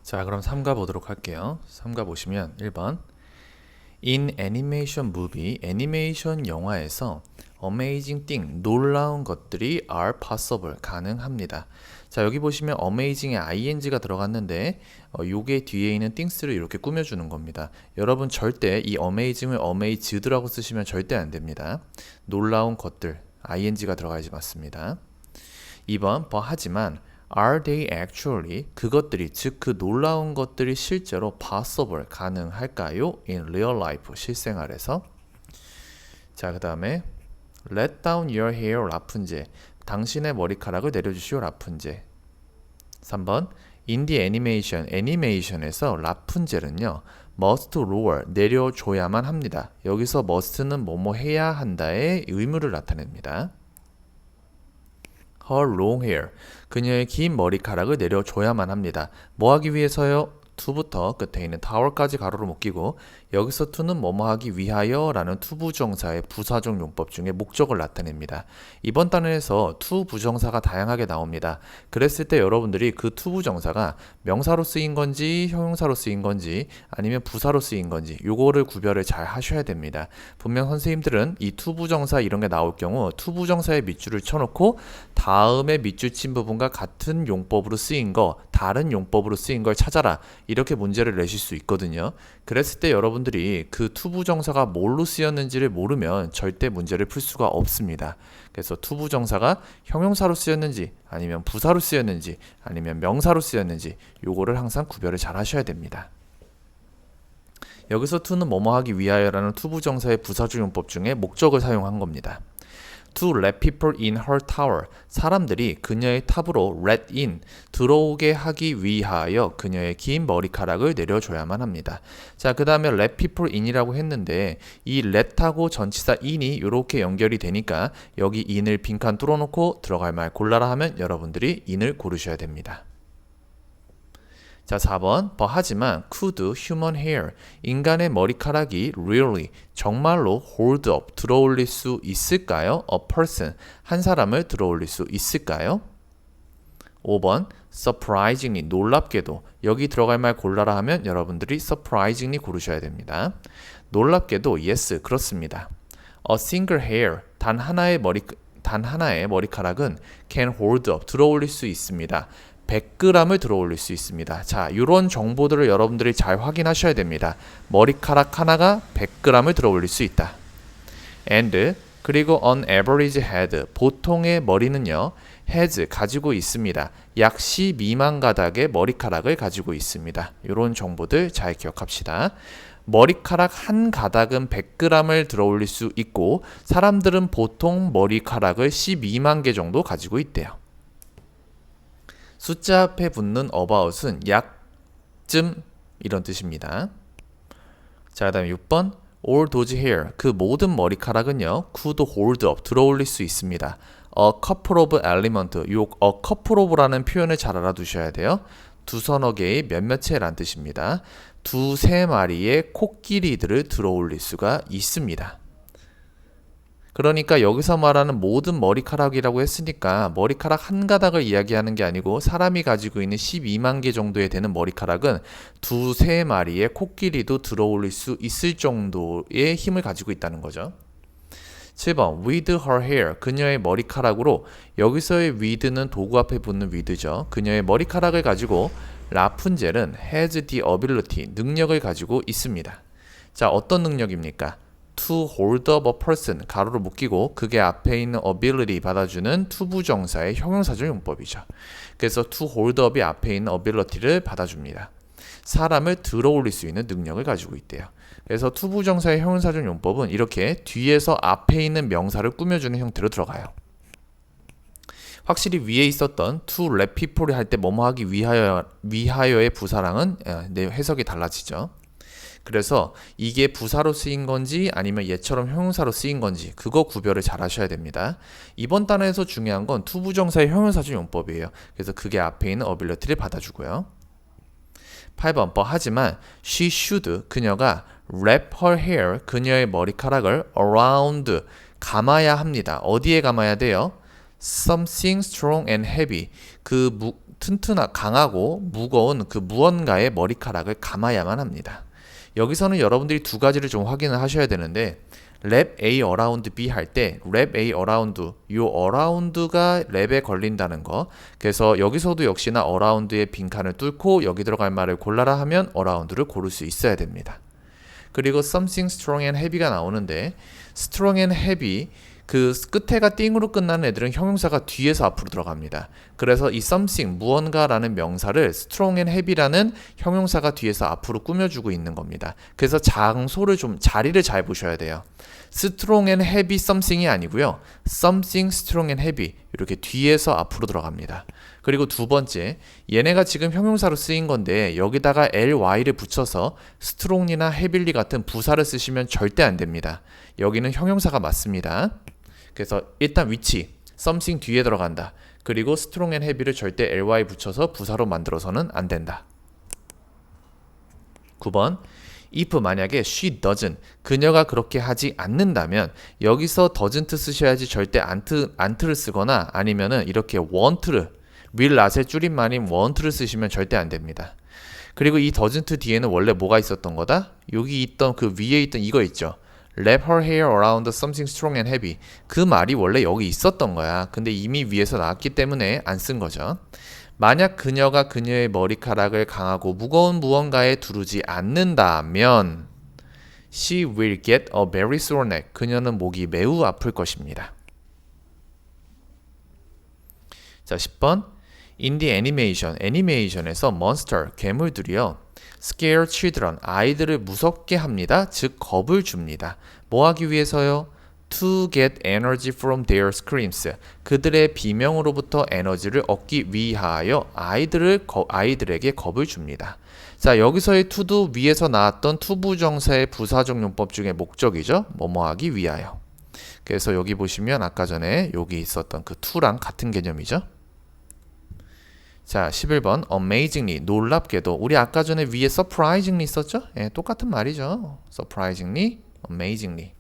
자, 그럼 3가 보도록 할게요. 3가 보시면 1번 In animation movie, 애니메이션 영화에서 amazing thing, 놀라운 것들이 are possible, 가능합니다. 자, 여기 보시면 amazing에 ing가 들어갔는데 요게 뒤에 있는 things를 이렇게 꾸며주는 겁니다. 여러분 절대 이 amazing을 amazed라고 쓰시면 절대 안 됩니다. 놀라운 것들, ing가 들어가야지 맞습니다. 2번, 하지만 Are they actually 그것들이 즉 그 놀라운 것들이 실제로 possible 가능할까요? In real life 실생활에서. 자, 그 다음에 Let down your hair 라푼젤 당신의 머리카락을 내려주시오 라푼젤. 3번 In the animation 애니메이션에서 라푼젤은요 must lower 내려줘야만 합니다. 여기서 must는 뭐뭐 해야 한다의 의무를 나타냅니다. Her long hair. 그녀의 긴 머리카락을 내려줘야만 합니다. 뭐 하기 위해서요? to부터 끝에 있는 tower까지 가로로 묶이고 여기서 to는 뭐뭐 하기 위하여 라는 to 부정사의 부사적 용법 중에 목적을 나타냅니다. 이번 단원에서 to 부정사가 다양하게 나옵니다. 그랬을 때 여러분들이 그 to 부정사가 명사로 쓰인 건지 형용사로 쓰인 건지 아니면 부사로 쓰인 건지 요거를 구별을 잘 하셔야 됩니다. 분명 선생님들은 이 to 부정사 이런 게 나올 경우 to 부정사의 밑줄을 쳐놓고 다음에 밑줄 친 부분과 같은 용법으로 쓰인 거 다른 용법으로 쓰인 걸 찾아라 이렇게 문제를 내실 수 있거든요. 그랬을 때 여러분들이 그 to 부정사가 뭘로 쓰였는지를 모르면 절대 문제를 풀 수가 없습니다. 그래서 to 부정사가 형용사로 쓰였는지 아니면 부사로 쓰였는지 아니면 명사로 쓰였는지 요거를 항상 구별을 잘 하셔야 됩니다. 여기서 to는 뭐뭐 하기 위하여라는 to 부정사의 부사적 용법 중에 목적을 사용한 겁니다. To let people in her tower. 사람들이 그녀의 탑으로 let in, 들어오게 하기 위하여 그녀의 긴 머리카락을 내려줘야만 합니다. 자, 그 다음에 let people in이라고 했는데 이 let하고 전치사 in이 이렇게 연결이 되니까 여기 in을 빈칸 뚫어놓고 들어갈 말 골라라 하면 여러분들이 in을 고르셔야 됩니다. 자, 4번 하지만 could human hair 인간의 머리카락이 really 정말로 hold up 들어올릴 수 있을까요? A person 한 사람을 들어올릴 수 있을까요? 5번 surprisingly 놀랍게도 여기 들어갈 말 골라라 하면 여러분들이 surprisingly 고르셔야 됩니다. 놀랍게도 yes 그렇습니다. A single hair 단 하나의 머리카락은 can hold up 들어올릴 수 있습니다. 100g을 들어올릴 수 있습니다. 자, 이런 정보들을 여러분들이 잘 확인하셔야 됩니다. 머리카락 하나가 100g을 들어올릴 수 있다. And 그리고 on average head 보통의 머리는요 has 가지고 있습니다. 약 12만 가닥의 머리카락을 가지고 있습니다. 이런 정보들 잘 기억합시다. 머리카락 한 가닥은 100g을 들어올릴 수 있고 사람들은 보통 머리카락을 12만 개 정도 가지고 있대요. 숫자 앞에 붙는 about은 약쯤 이런 뜻입니다. 자, 그 다음에 6번 all those hair 그 모든 머리카락은요 could hold up 들어올릴 수 있습니다. a couple of element 요 a couple of라는 표현을 잘 알아두셔야 돼요. 두서너 개의 몇몇의 란 뜻입니다. 두세 마리의 코끼리들을 들어올릴 수가 있습니다. 그러니까 여기서 말하는 모든 머리카락이라고 했으니까 머리카락 한 가닥을 이야기하는 게 아니고 사람이 가지고 있는 12만 개 정도에 되는 머리카락은 두세 마리의 코끼리도 들어올릴 수 있을 정도의 힘을 가지고 있다는 거죠. 7번 with her hair 그녀의 머리카락으로 여기서의 with는 도구 앞에 붙는 with죠. 그녀의 머리카락을 가지고 라푼젤은 has the ability 능력을 가지고 있습니다. 자, 어떤 능력입니까? to hold up a person 가로로 묶이고 그게 앞에 있는 ability 받아주는 to 부정사의 형용사적 용법이죠. 그래서 to hold up이 앞에 있는 ability를 받아줍니다. 사람을 들어올릴 수 있는 능력을 가지고 있대요. 그래서 to 부정사의 형용사적 용법은 이렇게 뒤에서 앞에 있는 명사를 꾸며주는 형태로 들어가요. 확실히 위에 있었던 to let people이 할 때 뭐뭐 하기 위하여의 부사랑은 해석이 달라지죠. 그래서 이게 부사로 쓰인 건지 아니면 얘처럼 형용사로 쓰인 건지 그거 구별을 잘 하셔야 됩니다. 이번 단어에서 중요한 건 to 부정사의 형용사적 용법이에요. 그래서 그게 앞에 있는 ability를 받아주고요. 8번 하지만 she should 그녀가 wrap her hair 그녀의 머리카락을 around 감아야 합니다. 어디에 감아야 돼요? something strong and heavy 강하고 무거운 그 무언가의 머리카락을 감아야만 합니다. 여기서는 여러분들이 두 가지를 좀 확인을 하셔야 되는데 랩 A around B 할 때 랩 A around, 요 around가 랩에 걸린다는 거. 그래서 여기서도 역시나 around의 빈칸을 뚫고 여기 들어갈 말을 골라라 하면 around를 고를 수 있어야 됩니다. 그리고 something strong and heavy가 나오는데 strong and heavy 그 끝에가 띵으로 끝나는 애들은 형용사가 뒤에서 앞으로 들어갑니다. 그래서 이 something 무언가라는 명사를 strong and heavy라는 형용사가 뒤에서 앞으로 꾸며주고 있는 겁니다. 그래서 장소를 좀 자리를 잘 보셔야 돼요. strong and heavy something이 아니고요. something strong and heavy 이렇게 뒤에서 앞으로 들어갑니다. 그리고 두 번째, 얘네가 지금 형용사로 쓰인 건데 여기다가 ly를 붙여서 strong이나 heavily 같은 부사를 쓰시면 절대 안 됩니다. 여기는 형용사가 맞습니다. 그래서 일단 위치, something 뒤에 들어간다. 그리고 strong and heavy를 절대 ly 붙여서 부사로 만들어서는 안 된다. 9번 if 만약에 she doesn't 그녀가 그렇게 하지 않는다면 여기서 doesn't 쓰셔야지 절대 ant를 쓰거나 아니면은 이렇게 won't를 will not의 줄임말인 won't를 쓰시면 절대 안 됩니다. 그리고 이 doesn't 뒤에는 원래 뭐가 있었던 거다? 여기 있던 그 위에 있던 이거 있죠. Wrap her hair around something strong and heavy. 그 말이 원래 여기 있었던 거야. 근데 이미 위에서 나왔기 때문에 안 쓴 거죠. 만약 그녀가 그녀의 머리카락을 강하고 무거운 무언가에 두르지 않는다면 she will get a very sore neck. 그녀는 목이 매우 아플 것입니다. 자, 10번 In the animation, 애니메이션에서 monster, 괴물들이요 scare children, 아이들을 무섭게 합니다. 즉 겁을 줍니다. 뭐 하기 위해서요? To get energy from their screams. 그들의 비명으로부터 에너지를 얻기 위하여 아이들에게 겁을 줍니다. 자, 여기서의 to도 위에서 나왔던 투부정사의 부사적 용법 중에 목적이죠. 뭐뭐 하기 위하여. 그래서 여기 보시면 아까 전에 여기 있었던 그 to랑 같은 개념이죠. 자, 11번 amazingly, 놀랍게도 우리 아까 전에 위에 surprisingly 있었죠? 예, 똑같은 말이죠. surprisingly, amazingly.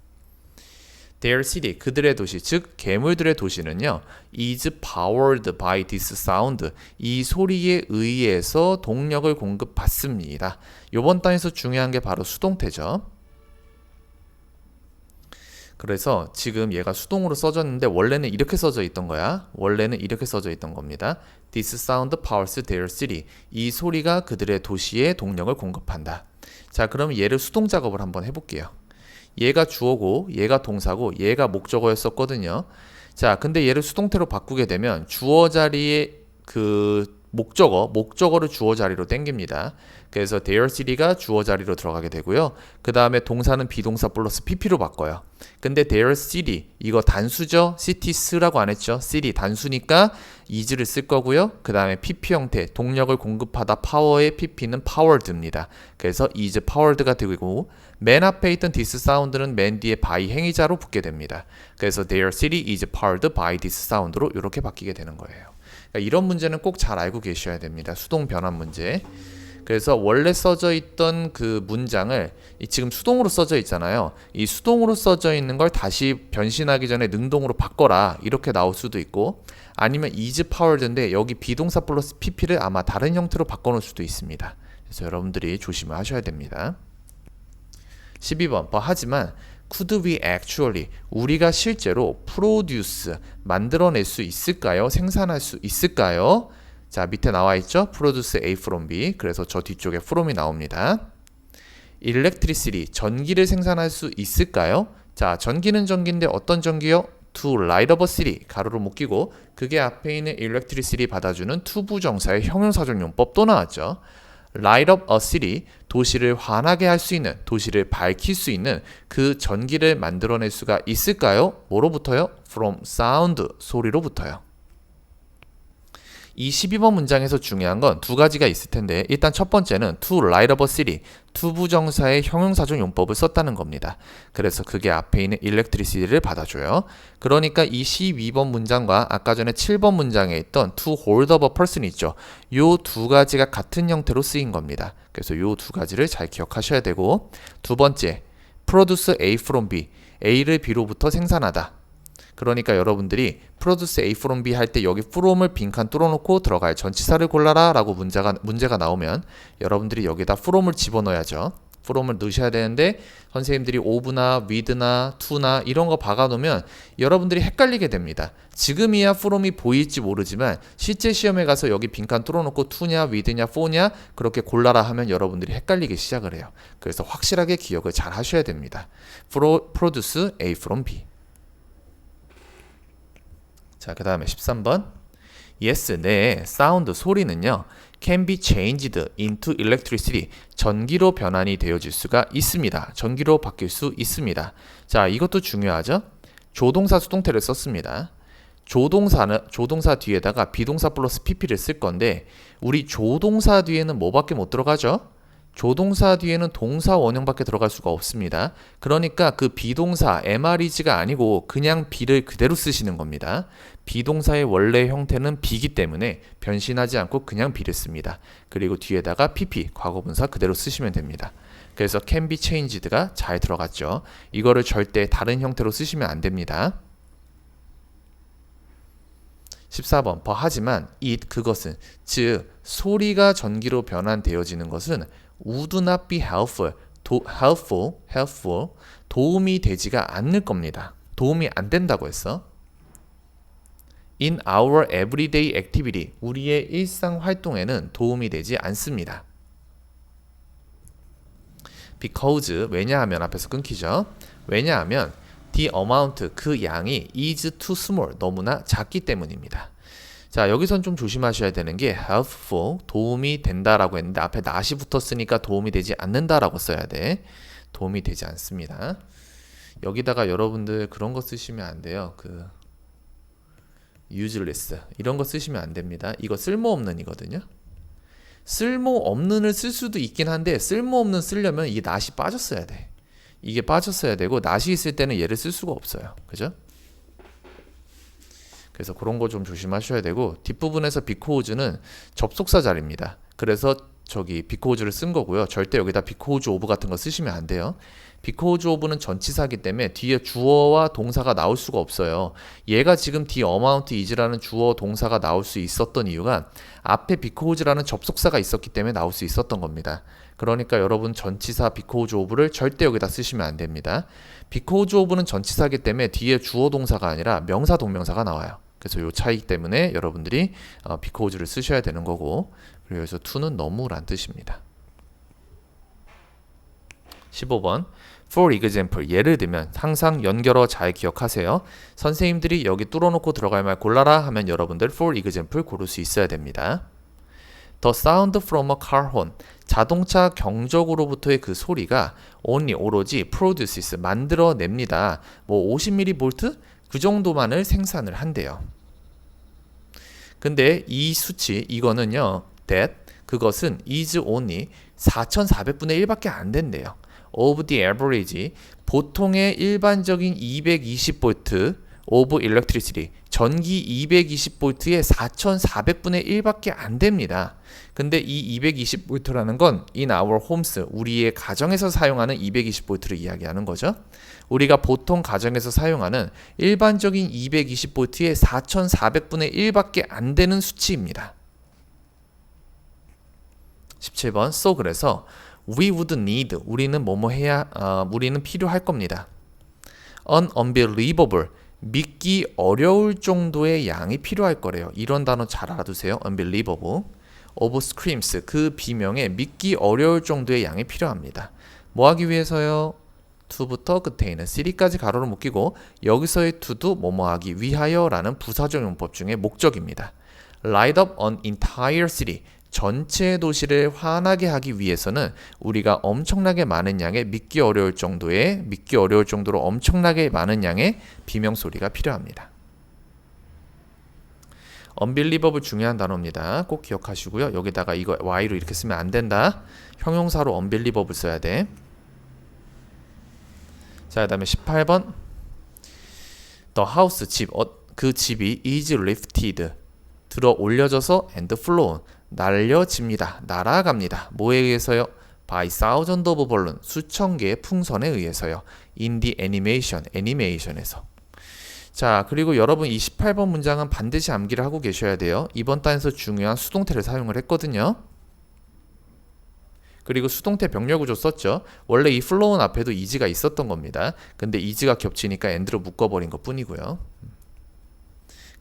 Their city, 그들의 도시, 즉 괴물들의 도시는요 is powered by this sound, 이 소리에 의해서 동력을 공급받습니다. 이번 단에서 중요한 게 바로 수동태죠. 그래서 지금 얘가 수동으로 써졌는데 원래는 이렇게 써져 있던 거야. 원래는 이렇게 써져 있던 겁니다. This sound powers their city. 이 소리가 그들의 도시에 동력을 공급한다. 자, 그럼 얘를 수동 작업을 한번 해볼게요. 얘가 주어고 얘가 동사고 얘가 목적어였었거든요. 자, 근데 얘를 수동태로 바꾸게 되면 주어 자리에 그 목적어를 주어 자리로 땡깁니다. 그래서 their city가 주어 자리로 들어가게 되고요. 그 다음에 동사는 비동사 플러스 pp로 바꿔요. 근데 their city 이거 단수죠. cities라고 안 했죠. city 단수니까 is를 쓸 거고요. 그 다음에 pp 형태 동력을 공급하다 power의 pp는 powered입니다. 그래서 is powered가 되고 맨 앞에 있던 this 사운드는 맨 뒤에 by 행위자로 붙게 됩니다. 그래서 their city is powered by this sound로 이렇게 바뀌게 되는 거예요. 그러니까 이런 문제는 꼭 잘 알고 계셔야 됩니다. 수동 변환 문제. 그래서 원래 써져 있던 그 문장을 지금 수동으로 써져 있잖아요. 이 수동으로 써져 있는 걸 다시 변신하기 전에 능동으로 바꿔라 이렇게 나올 수도 있고 아니면 is powered인데 여기 비동사 플러스 pp를 아마 다른 형태로 바꿔놓을 수도 있습니다. 그래서 여러분들이 조심을 하셔야 됩니다. 12번 하지만 could we actually 우리가 실제로 produce 만들어낼 수 있을까요? 생산할 수 있을까요? 자, 밑에 나와 있죠? produce A from B. 그래서 저 뒤쪽에 from이 나옵니다. electricity 전기를 생산할 수 있을까요? 자, 전기는 전기인데 어떤 전기요? to light up a city 가로로 못 끼고 그게 앞에 있는 electricity 받아주는 투부정사의 형용사적 용법 또 나왔죠. light up a city 도시를 환하게 할 수 있는 도시를 밝힐 수 있는 그 전기를 만들어낼 수가 있을까요? 뭐로부터요? from sound 소리로부터요. 이 12번 문장에서 중요한 건 두 가지가 있을 텐데 일단 첫 번째는 to light up a city 투부정사의 형용사적 용법을 썼다는 겁니다. 그래서 그게 앞에 있는 electricity를 받아줘요. 그러니까 이 12번 문장과 아까 전에 7번 문장에 있던 to hold up a person 있죠. 요 두 가지가 같은 형태로 쓰인 겁니다. 그래서 요 두 가지를 잘 기억하셔야 되고 두 번째 produce A from B A를 B로부터 생산하다. 그러니까 여러분들이 produce A from B 할 때 여기 from을 빈칸 뚫어놓고 들어갈 전치사를 골라라 라고 문제가 나오면 여러분들이 여기다 from을 집어넣어야죠. from을 넣으셔야 되는데 선생님들이 of나 with나 to나 이런 거 박아놓으면 여러분들이 헷갈리게 됩니다. 지금이야 from이 보일지 모르지만 실제 시험에 가서 여기 빈칸 뚫어놓고 to냐 with냐 for냐 그렇게 골라라 하면 여러분들이 헷갈리기 시작을 해요. 그래서 확실하게 기억을 잘 하셔야 됩니다. produce A from B. 자, 그 다음에 13번. Yes, 네, 사운드 소리는요. can be changed into electricity. 전기로 변환이 되어질 수가 있습니다. 전기로 바뀔 수 있습니다. 자, 이것도 중요하죠. 조동사 수동태를 썼습니다. 조동사 뒤에다가 비동사 플러스 pp를 쓸 건데 우리 조동사 뒤에는 뭐밖에 못 들어가죠? 조동사 뒤에는 동사 원형밖에 들어갈 수가 없습니다. 그러니까 그 비동사 MREG가 아니고 그냥 be를 그대로 쓰시는 겁니다. 비동사의 원래 형태는 be이기 때문에 변신하지 않고 그냥 be를 씁니다. 그리고 뒤에다가 pp, 과거분사 그대로 쓰시면 됩니다. 그래서 can be changed가 잘 들어갔죠. 이거를 절대 다른 형태로 쓰시면 안 됩니다. 14번. 하지만 그것은 즉 소리가 전기로 변환되어지는 것은 would not be helpful, 도움이 되지가 않을 겁니다. 도움이 안 된다고 했어. In our everyday activity, 우리의 일상 활동에는 도움이 되지 않습니다. Because, 왜냐하면 앞에서 끊기죠. 왜냐하면 the amount, 그 양이 is too small, 너무나 작기 때문입니다. 자, 여기선 좀 조심하셔야 되는 게 helpful, 도움이 된다라고 했는데 앞에 not이 붙었으니까 도움이 되지 않는다라고 써야 돼. 도움이 되지 않습니다. 여기다가 여러분들 그런 거 쓰시면 안 돼요. useless 이런 거 쓰시면 안 됩니다. 이거 쓸모없는 이거든요. 쓸모없는을 쓸 수도 있긴 한데 쓸모없는 쓰려면 이 not이 빠졌어야 돼. 이게 빠졌어야 되고 not이 있을 때는 얘를 쓸 수가 없어요. 그죠? 그래서 그런 거 좀 조심하셔야 되고 뒷부분에서 because는 접속사 자리입니다. 그래서 저기 because를 쓴 거고요. 절대 여기다 because of 같은 거 쓰시면 안 돼요. because of는 전치사기 때문에 뒤에 주어와 동사가 나올 수가 없어요. 얘가 지금 the amount is라는 주어 동사가 나올 수 있었던 이유가 앞에 because라는 접속사가 있었기 때문에 나올 수 있었던 겁니다. 그러니까 여러분 전치사 because of를 절대 여기다 쓰시면 안 됩니다. because of는 전치사기 때문에 뒤에 주어 동사가 아니라 명사 동명사가 나와요. 그래서 이 차이 때문에 여러분들이 because를 쓰셔야 되는 거고 그리고 여기서 to는 너무란 뜻입니다. 15번 For example, 예를 들면 항상 연결어 잘 기억하세요. 선생님들이 여기 뚫어놓고 들어갈 말 골라라 하면 여러분들 for example 고를 수 있어야 됩니다. The sound from a car horn, 자동차 경적으로부터의 그 소리가 only 오로지 produces, 만들어냅니다. 뭐 50mV? 그 정도만을 생산을 한대요. 근데 이 수치, 이거는요, that, 그것은 is only 4400분의 1밖에 안 된대요. of the average, 보통의 일반적인 220V of electricity, 전기 220V의 4400분의 1밖에 안 됩니다. 근데 이 220V라는 건 in our homes, 우리의 가정에서 사용하는 220V를 이야기하는 거죠. 우리가 보통 가정에서 사용하는 일반적인 220V의 4400분의 1밖에 안 되는 수치입니다. 17번 so 그래서 we would need, 우리는 뭐뭐 해야, 우리는 필요할 겁니다. an unbelievable, 믿기 어려울 정도의 양이 필요할 거래요. 이런 단어 잘 알아두세요. unbelievable. of screams, 그 비명에 믿기 어려울 정도의 양이 필요합니다. 뭐 하기 위해서요? to부터 끝에 있는 city까지 가로로 묶이고 여기서의 to도 뭐뭐 하기 위하여 라는 부사적 용법 중에 목적입니다. light up an entire city, 전체 도시를 환하게 하기 위해서는 우리가 엄청나게 많은 양의 믿기 어려울 정도로 엄청나게 많은 양의 비명소리가 필요합니다. unbelievable 중요한 단어입니다. 꼭 기억하시고요. 여기다가 이거 y로 이렇게 쓰면 안 된다. 형용사로 unbelievable 써야 돼. 자, 그 다음에 18번 The house, 집, 그 집이 is lifted, 들어 올려져서 and flown, 날려집니다. 날아갑니다. 뭐에 의해서요? By thousands of balloons, 수천 개의 풍선에 의해서요. In the animation, 애니메이션에서. 자, 그리고 여러분 28번 문장은 반드시 암기를 하고 계셔야 돼요. 이번 단에서 중요한 수동태를 사용을 했거든요. 그리고 수동태 병렬 구조 썼죠. 원래 이 flow는 앞에도 is가 있었던 겁니다. 근데 is가 겹치니까 and로 묶어버린 것 뿐이고요.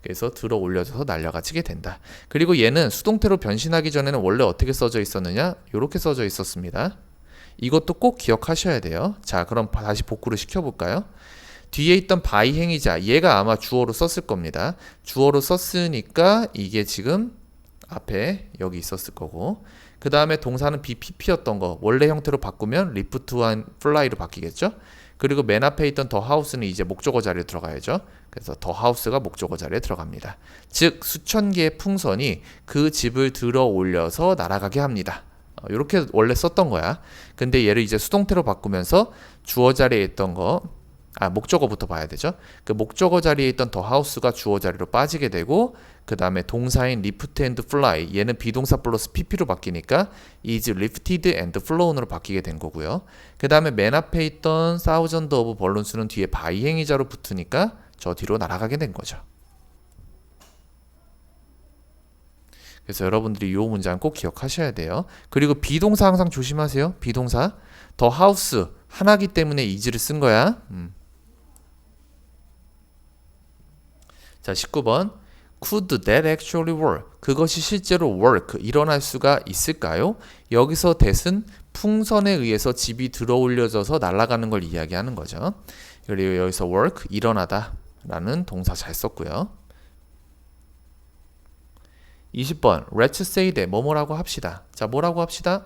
그래서 들어 올려져서 날려가 치게 된다. 그리고 얘는 수동태로 변신하기 전에는 원래 어떻게 써져 있었느냐? 이렇게 써져 있었습니다. 이것도 꼭 기억하셔야 돼요. 자, 그럼 다시 복구를 시켜볼까요? 뒤에 있던 by 행위자, 얘가 아마 주어로 썼을 겁니다. 주어로 썼으니까 이게 지금 앞에 여기 있었을 거고, 그 다음에 동사는 BPP였던 거 원래 형태로 바꾸면 lift와 fly로 바뀌겠죠. 그리고 맨 앞에 있던 the house는 이제 목적어 자리에 들어가야죠. 그래서 the house가 목적어 자리에 들어갑니다. 즉 수천 개의 풍선이 그 집을 들어 올려서 날아가게 합니다. 이렇게 원래 썼던 거야. 근데 얘를 이제 수동태로 바꾸면서 주어 자리에 있던 거, 목적어부터 봐야 되죠. 그 목적어 자리에 있던 the house가 주어 자리로 빠지게 되고, 그 다음에 동사인 lift and fly, 얘는 비동사 플러스 pp로 바뀌니까 is lifted and flown으로 바뀌게 된 거고요. 그 다음에 맨 앞에 있던 thousand of balloons는 뒤에 by 행위자로 붙으니까 저 뒤로 날아가게 된 거죠. 그래서 여러분들이 이 문장 꼭 기억하셔야 돼요. 그리고 비동사 항상 조심하세요. 비동사 the house 하나기 때문에 is를 쓴 거야. 자, 19번. Could that actually work? 그것이 실제로 work, 일어날 수가 있을까요? 여기서 that은 풍선에 의해서 집이 들어 올려져서 날아가는 걸 이야기하는 거죠. 그리고 여기서 work, 일어나다 라는 동사 잘 썼고요. 20번. Let's say that 뭐뭐라고 합시다. 자, 뭐라고 합시다?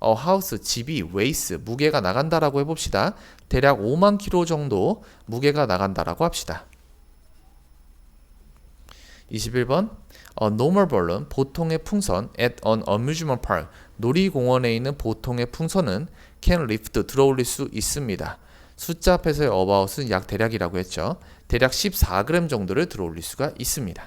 A house, 집이 weighs, 무게가 나간다라고 해봅시다. 대략 5만 킬로 정도 무게가 나간다라고 합시다. 21번. A normal balloon, 보통의 풍선 at an amusement park, 놀이공원에 있는 보통의 풍선은 can lift, 들어올릴 수 있습니다. 숫자 앞에서의 about은 약 대략이라고 했죠. 대략 14g 정도를 들어올릴 수가 있습니다.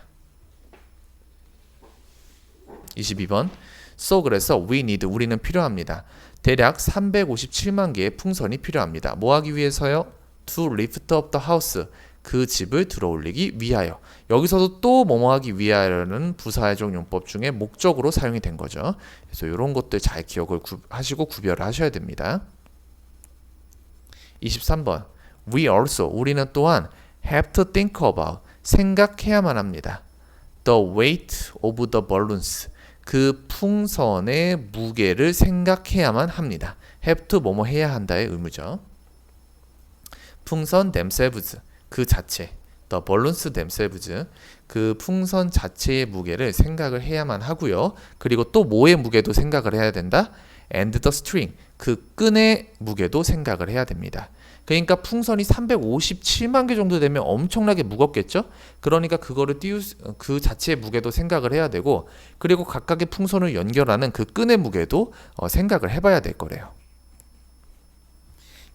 22번. So 그래서 we need, 우리는 필요합니다. 대략 357만 개의 풍선이 필요합니다. 뭐 하기 위해서요? To lift up the house, 그 집을 들어올리기 위하여. 여기서도 또 뭐뭐 하기 위하여라는 부사적 용법 중에 목적으로 사용이 된 거죠. 그래서 이런 것들 잘 기억을 하시고 구별을 하셔야 됩니다. 23번. We also, 우리는 또한 have to think about, 생각해야만 합니다. The weight of the balloons, 그 풍선의 무게를 생각해야만 합니다. have to 뭐뭐 해야 한다의 의무죠. 풍선 themselves, 그 자체, the balloons themselves, 그 풍선 자체의 무게를 생각을 해야만 하고요. 그리고 또 뭐의 무게도 생각을 해야 된다? and the string, 그 끈의 무게도 생각을 해야 됩니다. 그러니까 풍선이 357만 개 정도 되면 엄청나게 무겁겠죠? 그러니까 그거를 그 자체의 무게도 생각을 해야 되고, 그리고 각각의 풍선을 연결하는 그 끈의 무게도 생각을 해봐야 될 거래요.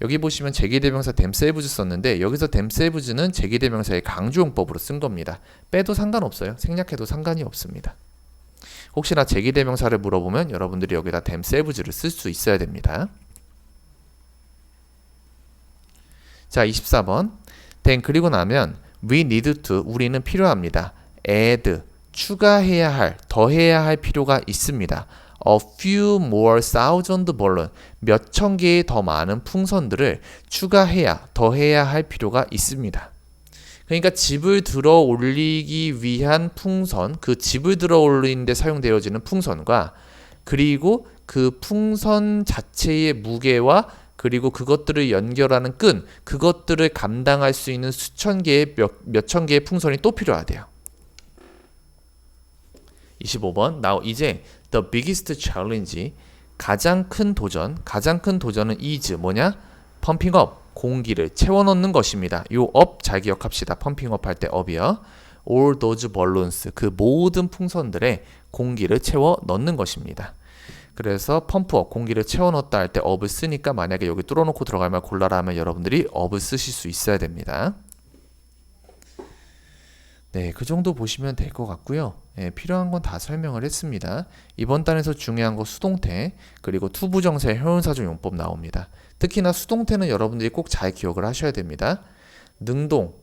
여기 보시면 제기대명사 themselves 썼는데, 여기서 themselves는 제기대명사의 강조용법으로 쓴 겁니다. 빼도 상관없어요. 생략해도 상관이 없습니다. 혹시나 제기대명사를 물어보면 여러분들이 여기다 themselves를 쓸 수 있어야 됩니다. 자, 24번. then 그리고 나면 we need to, 우리는 필요합니다. add, 추가해야 할, 더해야 할 필요가 있습니다. A few more thousand balloon, 몇 천 개의 더 많은 풍선들을 추가해야, 더해야 할 필요가 있습니다. 그러니까 집을 들어 올리기 위한 풍선, 그 집을 들어 올리는데 사용되어지는 풍선과, 그리고 그 풍선 자체의 무게와, 그리고 그것들을 연결하는 끈, 그것들을 감당할 수 있는 수천 개의 몇천 개의 풍선이 또 필요하대요. 25번. Now 이제 the biggest challenge, 가장 큰 도전은 is 뭐냐? 펌핑 업, 공기를 채워 넣는 것입니다. 요 업 잘 기억합시다. 펌핑 업 할 때 업이요. all those balloons, 그 모든 풍선들에 공기를 채워 넣는 것입니다. 그래서 펌프업, 공기를 채워 넣었다 할 때 업을 쓰니까, 만약에 여기 뚫어놓고 들어갈 말 골라라 하면 여러분들이 업을 쓰실 수 있어야 됩니다. 네, 그 정도 보시면 될 것 같고요. 네, 필요한 건 다 설명을 했습니다. 이번 단에서 중요한 거 수동태, 그리고 투부정사의 형용사적 용법 나옵니다. 특히나 수동태는 여러분들이 꼭 잘 기억을 하셔야 됩니다. 능동,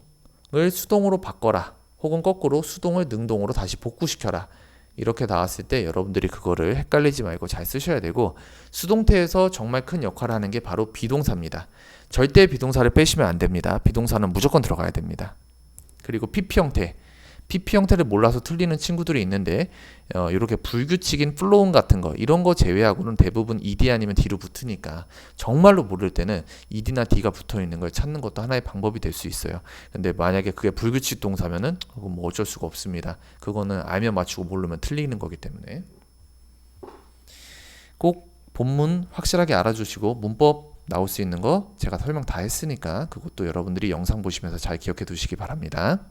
수동으로 바꿔라. 혹은 거꾸로 수동을 능동으로 다시 복구시켜라. 이렇게 나왔을 때 여러분들이 그거를 헷갈리지 말고 잘 쓰셔야 되고, 수동태에서 정말 큰 역할을 하는 게 바로 비동사입니다. 절대 비동사를 빼시면 안 됩니다. 비동사는 무조건 들어가야 됩니다. 그리고 PP 형태. PP 형태를 몰라서 틀리는 친구들이 있는데 이렇게 불규칙인 플로운 같은 거 이런 거 제외하고는 대부분 ed 아니면 d로 붙으니까 정말로 모를 때는 ed나 d가 붙어 있는 걸 찾는 것도 하나의 방법이 될 수 있어요. 근데 만약에 그게 불규칙 동사면은 그건 뭐 어쩔 수가 없습니다. 그거는 알면 맞추고 모르면 틀리는 거기 때문에 꼭 본문 확실하게 알아주시고 문법 나올 수 있는 거 제가 설명 다 했으니까 그것도 여러분들이 영상 보시면서 잘 기억해 두시기 바랍니다.